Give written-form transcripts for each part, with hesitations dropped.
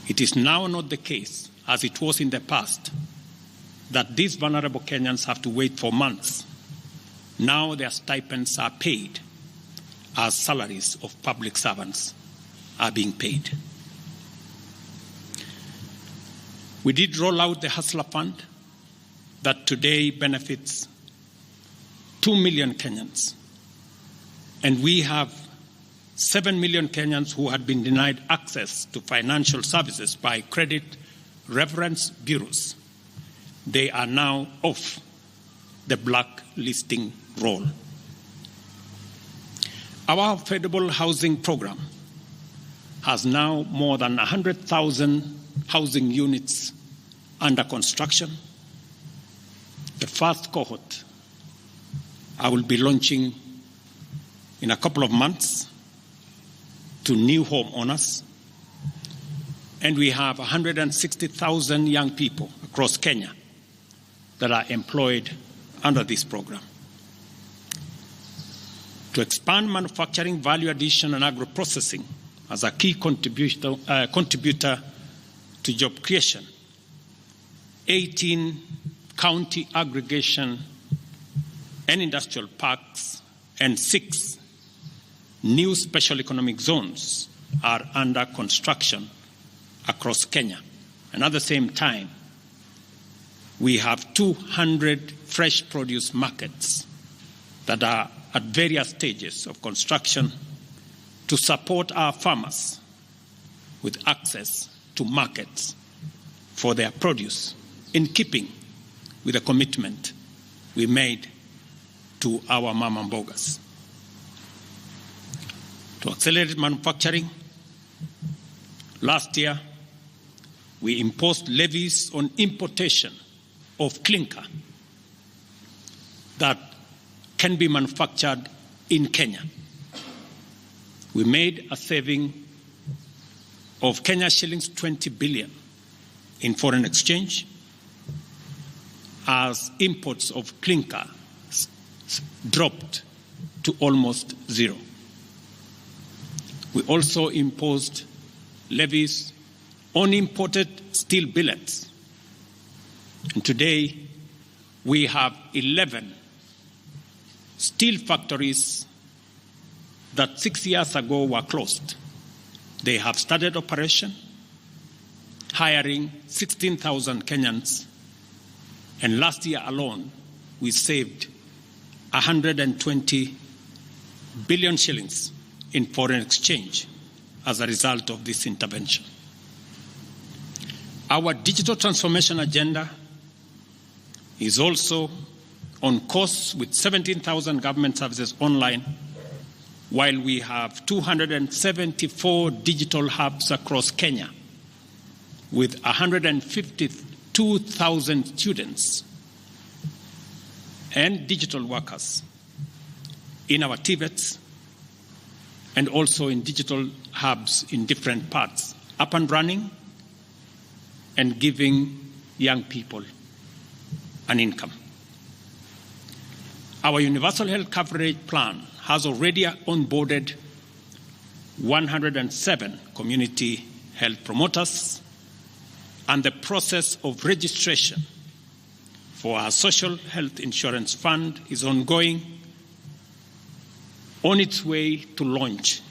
It is now not the case, as it was in the past, that these vulnerable Kenyans have to wait for months. Now their stipends are paid as salaries of public servants are being paid. We did roll out the Hustler Fund that today benefits 2 million Kenyans. And we have 7 million Kenyans who had been denied access to financial services by credit reference bureaus. They are now off the blacklisting roll. Our affordable housing program has now more than 100,000 housing units under construction. The first cohort I will be launching in a couple of months to new homeowners. And we have 160,000 young people across Kenya that are employed under this program. To expand manufacturing, value addition, and agro-processing as a key contributor to job creation, 18 county aggregation and industrial parks and 6 new special economic zones are under construction across Kenya. And at the same time, we have 200 fresh produce markets that are at various stages of construction to support our farmers with access to markets for their produce, in keeping with the commitment we made to our mama mbogas. To accelerate manufacturing, last year we imposed levies on importation of clinker that can be manufactured in Kenya. We made a saving of Kenya shillings 20 billion in foreign exchange as imports of clinker dropped to almost zero. We also imposed levies on imported steel billets. And today we have 11 steel factories that 6 years ago were closed. They have started operation, hiring 16,000 Kenyans, and last year alone we saved 120 billion shillings in foreign exchange as a result of this intervention. Our digital transformation agenda is also on course with 17,000 government services online, while we have 274 digital hubs across Kenya with 152,000 students and digital workers in our TVETs and also in digital hubs in different parts, up and running and giving young people an income. Our universal health coverage plan has already onboarded 107 community health promoters, and the process of registration for our social health insurance fund is ongoing, on its way to launch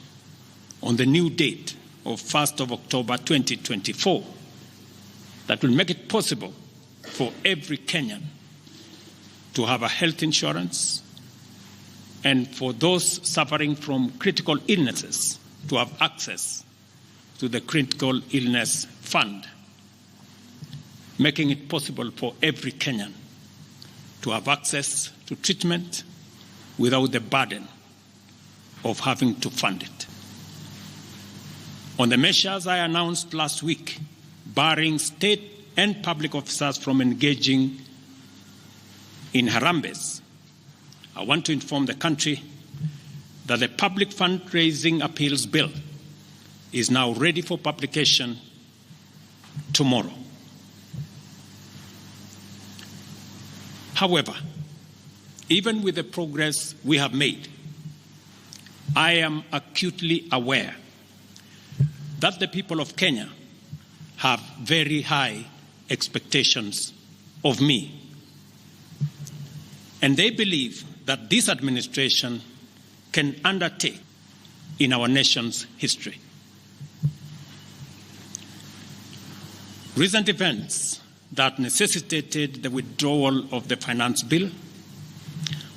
on the new date of 1st of October 2024 that will make it possible for every Kenyan to have a health insurance, and for those suffering from critical illnesses to have access to the critical illness fund, making it possible for every Kenyan to have access to treatment without the burden of having to fund it. On the measures I announced last week, barring state and public officers from engaging in harambes, I want to inform the country that the Public Fundraising Appeals Bill is now ready for publication tomorrow. However, even with the progress we have made, I am acutely aware that the people of Kenya have very high expectations of me. And they believe that this administration can undertake in our nation's history. Recent events that necessitated the withdrawal of the finance bill,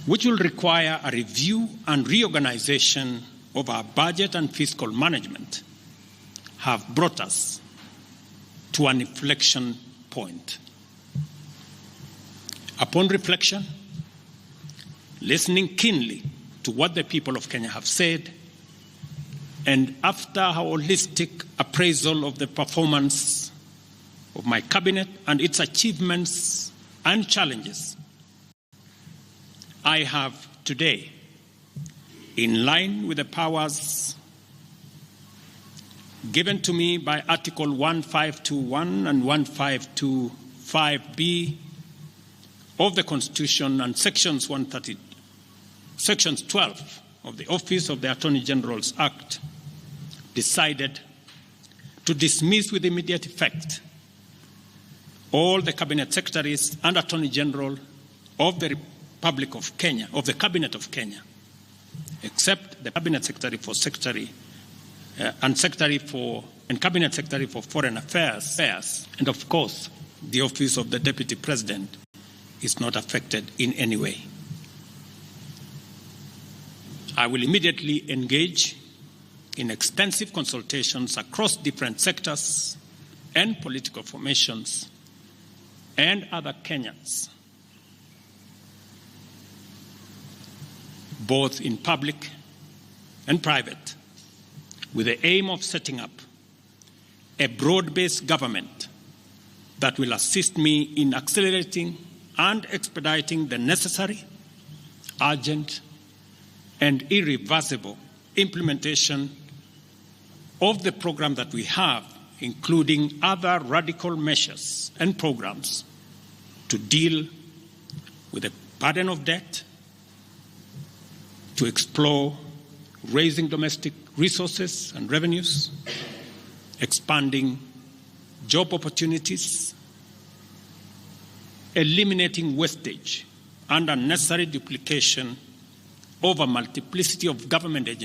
which will require a review and reorganization of our budget and fiscal management, have brought us to an inflection point. Upon reflection, listening keenly to what the people of Kenya have said, and after a holistic appraisal of the performance of my cabinet and its achievements and challenges, I have today, in line with the powers given to me by Article 1521 and 1525B of the Constitution and Sections 12 of the Office of the Attorney General's Act, decided to dismiss with immediate effect all the Cabinet Secretaries and Attorney General of the Republic of Kenya, of the Cabinet of Kenya, except the Cabinet Secretary for Cabinet Secretary for Foreign Affairs, and of course, the Office of the Deputy President is not affected in any way. I will immediately engage in extensive consultations across different sectors and political formations and other Kenyans, both in public and private, with the aim of setting up a broad-based government that will assist me in accelerating and expediting the necessary, urgent, and irreversible implementation of the program that we have, including other radical measures and programs to deal with the burden of debt, to explore raising domestic resources and revenues, expanding job opportunities, eliminating wastage and unnecessary duplication of a multiplicity of government agencies,